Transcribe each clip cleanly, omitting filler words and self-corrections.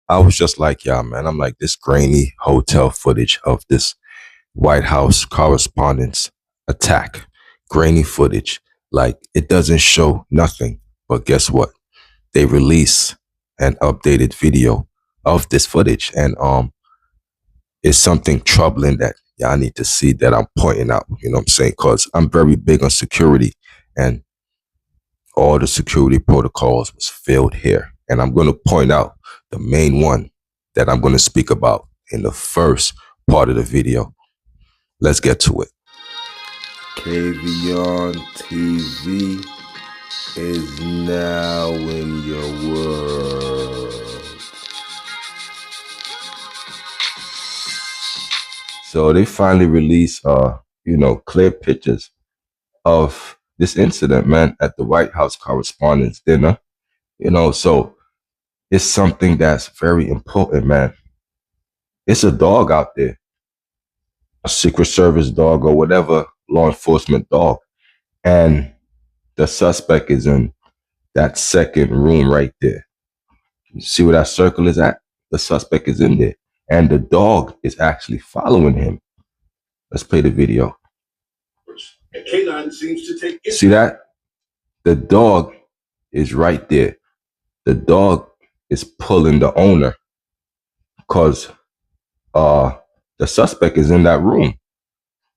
I was just like, yeah, man, I'm like this grainy hotel footage of this White House correspondence attack. Grainy footage. Like it doesn't show nothing. But guess what? They release an updated video of this footage. And it's something troubling that y'all need to see that I'm pointing out. You know what I'm saying? Because I'm very big on security and all the security protocols was failed here. And I'm going to point out the main one that I'm going to speak about in the first part of the video. Let's get to it. KVON TV is now in your world. So they finally released, clear pictures of this incident, man, at the White House Correspondents' Dinner. So it's something that's very important, man. It's a dog out there, a Secret Service dog or whatever law enforcement dog. And the suspect is in that second room right there. You see where that circle is at? The suspect is in there. And the dog is actually following him. Let's play the video. A canine seems to take it. See that? The dog is right there. The dog is pulling the owner because the suspect is in that room.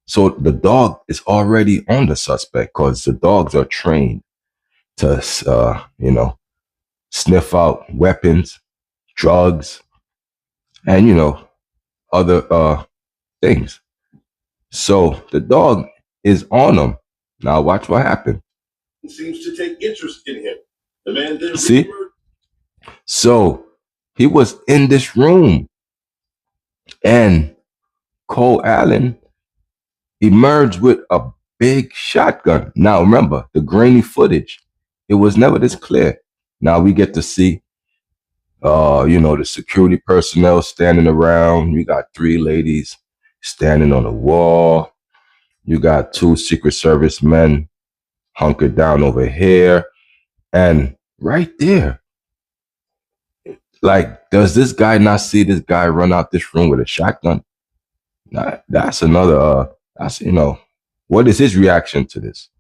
So the dog is already on the suspect because the dogs are trained to, sniff out weapons, drugs, and, other things. So the dog is on him. Now watch what happened. He seems to take interest in him. The man then see? So he was in this room and Cole Allen emerged with a big shotgun. Now remember, the grainy footage, it was never this clear. Now we get to see, the security personnel standing around. You got 3 ladies standing on the wall. You got 2 Secret Service men hunkered down over here. And right there, like, does this guy not see this guy run out this room with a shotgun? That's another, what is his reaction to this?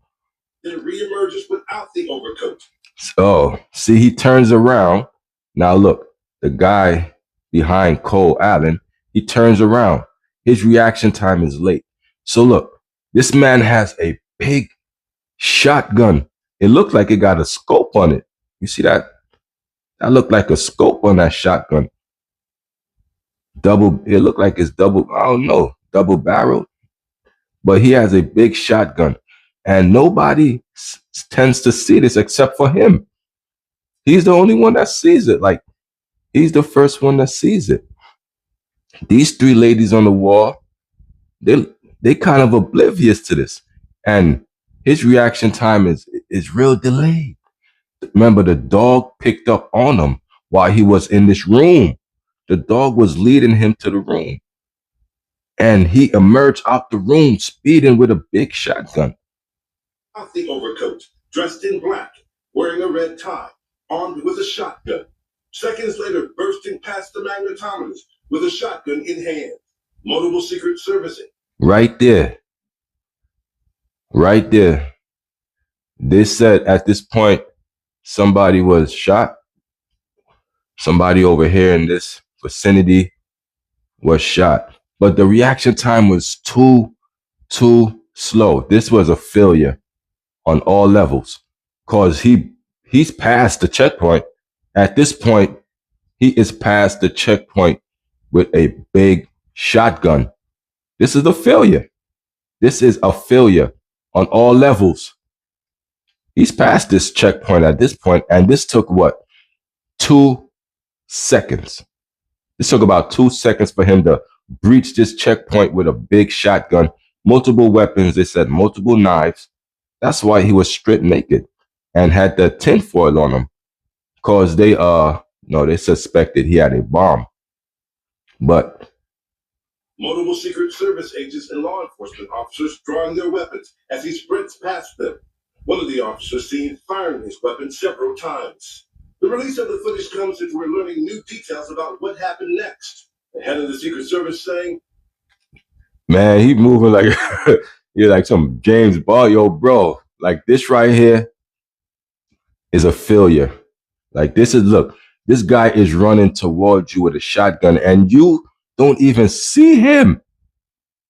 Then reemerges without the overcoat. So, see, he turns around. Now, look, the guy behind Cole Allen, he turns around. His reaction time is late. So, look, this man has a big shotgun. It looked like it got a scope on it. You see that? That looked like a scope on that shotgun. It looked like it's double barreled. But he has a big shotgun. And nobody tends to see this except for him. He's the only one that sees it. Like, he's the first one that sees it. These 3 ladies on the wall, they kind of oblivious to this. And his reaction time is real delayed. Remember, the dog picked up on him while he was in this room. The dog was leading him to the room. And he emerged out the room speeding with a big shotgun. Out the overcoat, dressed in black, wearing a red tie, armed with a shotgun. Seconds later, bursting past the magnetometers with a shotgun in hand. Multiple Secret Service. Right there. Right there. They said at this point, somebody was shot. Somebody over here in this vicinity was shot. But the reaction time was too slow. This was a failure on all levels because he's past the checkpoint. At this point, he is past the checkpoint with a big shotgun. This is a failure. This is a failure on all levels. He's past this checkpoint at this point, and this took what? 2 seconds. This took about 2 seconds for him to breach this checkpoint with a big shotgun, multiple weapons. They said multiple knives. That's why he was stripped naked and had the tinfoil on him, because they suspected he had a bomb. But multiple Secret Service agents and law enforcement officers drawing their weapons as he sprints past them. One of the officers seen firing his weapon several times. The release of the footage comes as we're learning new details about what happened next. The head of the Secret Service saying, "Man, he moving like you're like some James Bond, yo, bro. Like this right here is a failure. Like look, this guy is running towards you with a shotgun, and you don't even see him.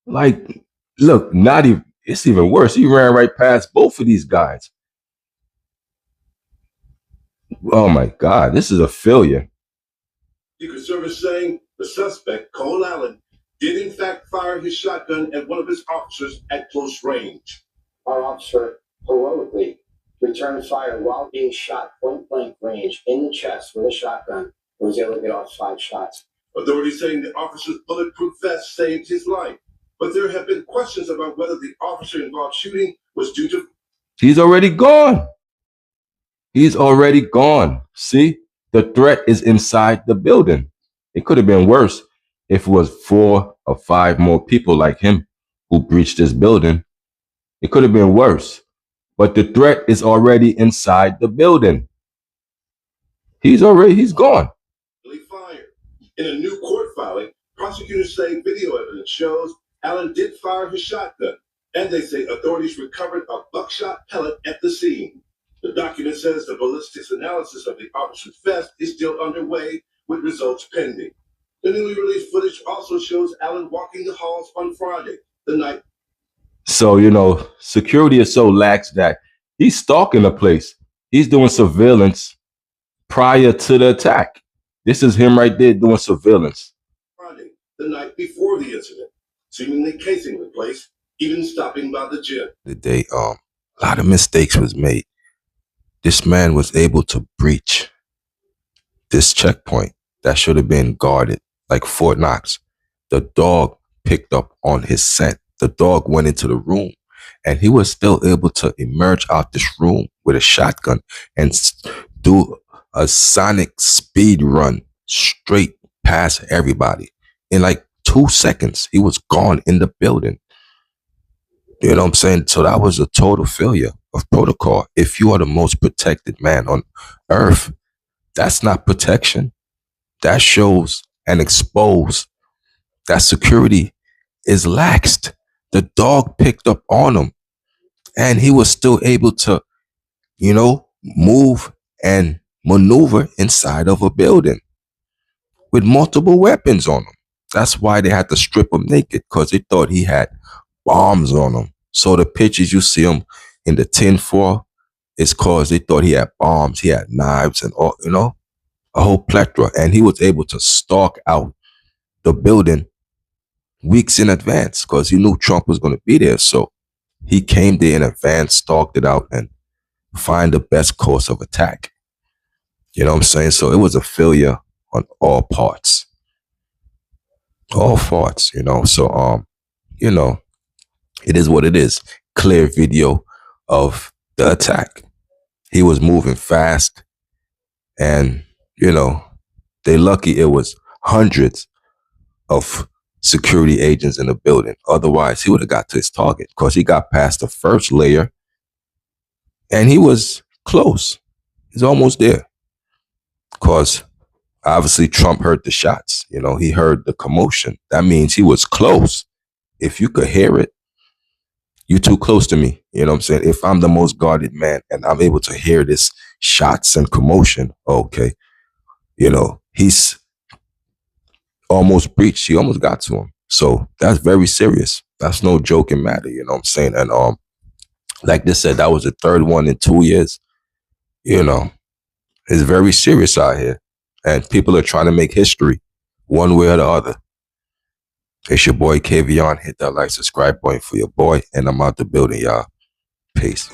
Like, look, not even. It's even worse. He ran right past both of these guys. Oh my God, this is a failure." Secret Service saying the suspect, Cole Allen, did in fact fire his shotgun at one of his officers at close range. Our officer heroically returned fire while being shot point blank range in the chest with a shotgun and was able to get off 5 shots. Authorities saying the officer's bulletproof vest saved his life, but there have been questions about whether the officer involved shooting was due to. He's already gone. He's already gone. See, the threat is inside the building. It could have been worse if it was 4 or 5 more people like him who breached this building. It could have been worse, but the threat is already inside the building. He's gone. Fired. In a new court filing, prosecutors say video evidence shows Allen did fire his shotgun, and they say authorities recovered a buckshot pellet at the scene. The document says the ballistics analysis of the officer's vest is still underway, with results pending. The newly released footage also shows Allen walking the halls on Friday, the night. So, security is so lax that he's stalking the place. He's doing surveillance prior to the attack. This is him right there doing surveillance. Friday, the night before the incident, seemingly casing the place, even stopping by the gym. The day, a lot of mistakes was made. This man was able to breach this checkpoint that should have been guarded like Fort Knox. The dog picked up on his scent. The dog went into the room, and he was still able to emerge out this room with a shotgun and do a sonic speed run straight past everybody. In like 2 seconds, he was gone in the building. You know what I'm saying? So that was a total failure of protocol. If you are the most protected man on earth, that's not protection. That shows and expose that security is laxed. The dog picked up on him, and he was still able to, move and maneuver inside of a building with multiple weapons on him. That's why they had to strip him naked, because they thought he had bombs on him. So the pictures you see him in the tinfoil is because they thought he had bombs, he had knives, and all, a whole plethora. And he was able to stalk out the building weeks in advance because he knew Trump was going to be there. So he came there in advance, stalked it out, and find the best course of attack. You know what I'm saying? So it was a failure on all parts. All parts, So, it is what it is. Clear video of the attack. He was moving fast, and, they lucky it was hundreds of security agents in the building. Otherwise, he would have got to his target because he got past the first layer and he was close. He's almost there because obviously Trump heard the shots. He heard the commotion. That means he was close. If you could hear it, you're too close to me. You know what I'm saying? If I'm the most guarded man and I'm able to hear this shots and commotion, okay, he's almost breached. He almost got to him. So that's very serious. That's no joking matter. You know what I'm saying? And like they said, that was the 3rd one in 2 years. It's very serious out here. And people are trying to make history one way or the other. It's your boy KVon. Hit that like, subscribe button for your boy. And I'm out the building, y'all. Peace.